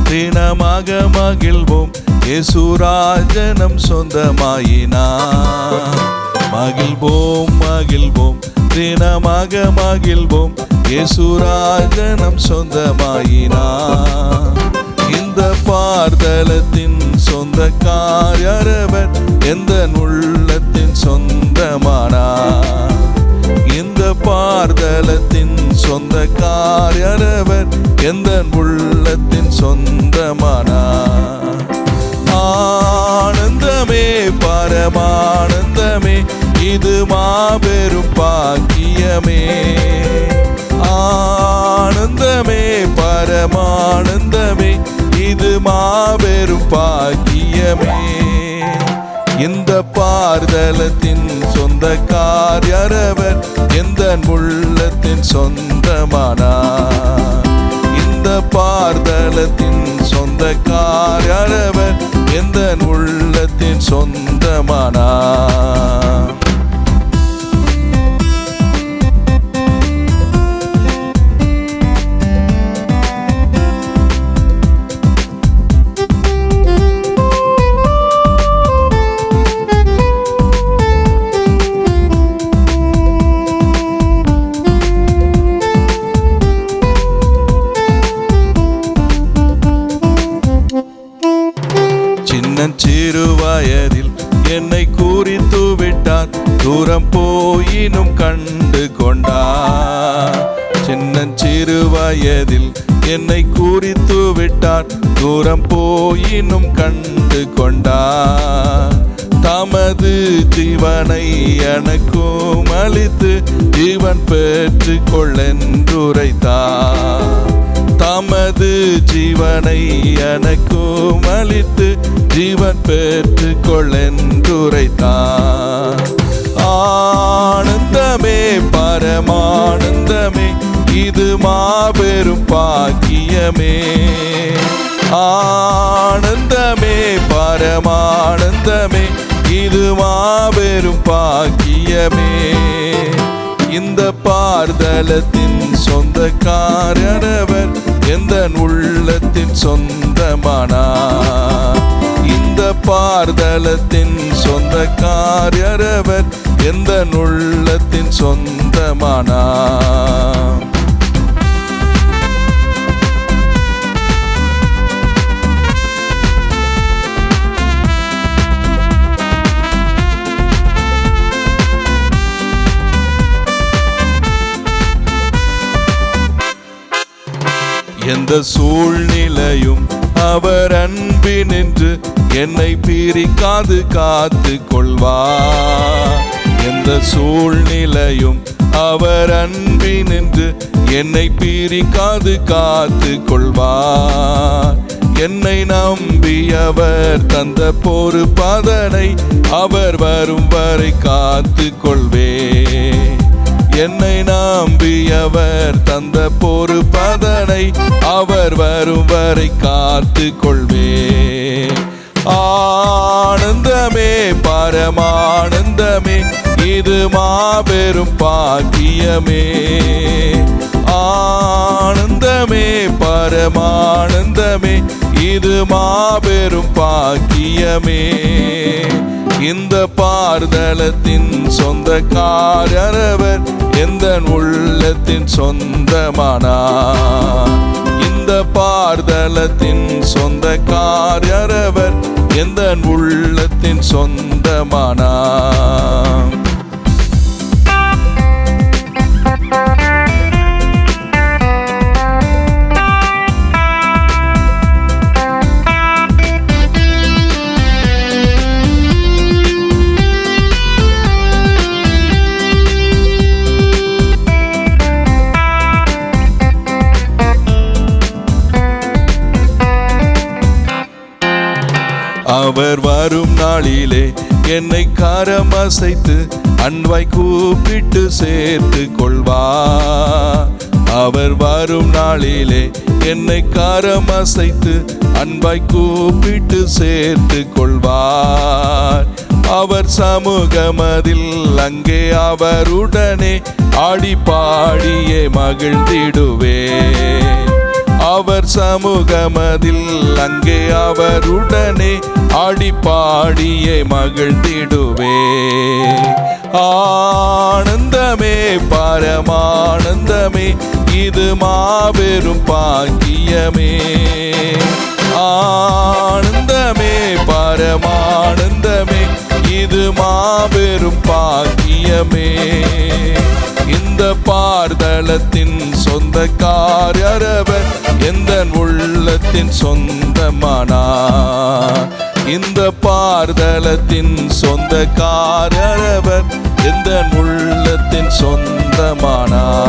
தினமாக மகிழ்வோம், இயேசுராஜனம் சொந்தமாயினார். மகிழ்வோம் மகிழ்வோம், தினமாக மகிழ்வோம், இயேசுராஜனம் சொந்தமாயினார். இந்த பார்தலத்தின் சொந்தக்காரவர் எந்த உள்ளத்தின் சொந்தமானார். இந்த பார்தலத்தின் சொந்தக்காரவர் எந்த உள்ளத்தின் சொந்தமானார். ஆனந்தமே பரமானந்தமே, இது மாபெரும் பாக்கியமே. ஆனந்தமே பரமானந்தமே, இது மாபெரும் பாக்கியமே. இந்த பார்தலத்தின் சொந்தக்காரவர் எந்த உள்ளத்தின் சொந்தமானார். இந்த பார்தலத்தின் சொந்தக்காரவர் எந்த உள்ளத்தின் சொந்தமானார். சிறு வயதில் என்னை குறித்து விட்டார், தூரம் போயினும் கண்டு கொண்டார். சிறு வயதில் என்னை குறித்து விட்டார், தூரம் போயினும் கண்டு கொண்டார். தமது ஜீவனை எனக்கும் அளித்து ஜீவன் பெற்று கொள்ளென்றுரைத்தார். தமது ஜீவனை எனக்கும் அளித்து ஜீவன் பெற்று கொள்ளென்றுரைத்தார். ஆனந்தமே பரமானந்தமே, இது மாபெரும் பாக்கியமே. ஆனந்தமே பரமானந்தமே, இது மாபெரும் பாக்கியமே. இந்த பார்தலத்தின் சொந்தக்காரவர் எந்த உள்ளத்தின் சொந்தமானார். இந்த பார்தலத்தின் சொந்தக்காரவர் எந்த உள்ளத்தின் சொந்தமானார். எந்த சூழ்நிலையும் அவர் அன்பினின்று என்னை பிரிக்காது காத்து கொள்வார். எந்த சூழ்நிலையும் அவர் அன்பினின்று என்னை பிரிக்காது காத்து கொள்வார். என்னை நம்பி அவர் தந்த பொறுப்பதனை அவர் வரும் வரை காத்து கொள்வேன். என்னை நம்பி அவர் தந்த பொறுப்பதனை அவர் வரும் வரை காத்து கொள்வேன். ஆனந்தமே பரமானந்தமே, இது மாபெரும் பாக்கியமே. ஆனந்தமே பரமானந்தமே, இது மாபெரும் பாக்கியமே. இந்த பார்தலத்தின் சொந்தக்காரவர் எந்த உள்ளத்தின் சொந்தமானார். இந்த பார்தலத்தின் சொந்தக்காரவர் எந்த உள்ளத்தின் சொந்தமானார். அவர் வரும் நாளிலே என்னை கரம் அசைத்து அன்பாய் கூப்பிட்டு சேர்த்து கொள்வார். அவர் வரும் நாளிலே என்னை கரம் அசைத்து அன்பாய் கூப்பிட்டு சேர்த்து கொள்வார். அவர் சமூகமதில் அங்கே அவருடனே ஆடி பாடியே மகிழ்ந்திடுவேன். அவர் சமூகமதில் அங்கே அவருடனே ஆடி பாடியே மகிழ்ந்திடுவே. ஆனந்தமே பரமானந்தமே, இது மாபெரும் பாக்கியமே. ஆனந்தமே பரமானந்தமே, இது மாபெரும் பாக்கியமே. இந்த பார்தலத்தின் சொந்தக்காரர் எந்த உள்ளத்தின் சொந்தமானார். இந்த பார்தலத்தின் சொந்தக்காரர் எந்த உள்ளத்தின் சொந்தமானார்.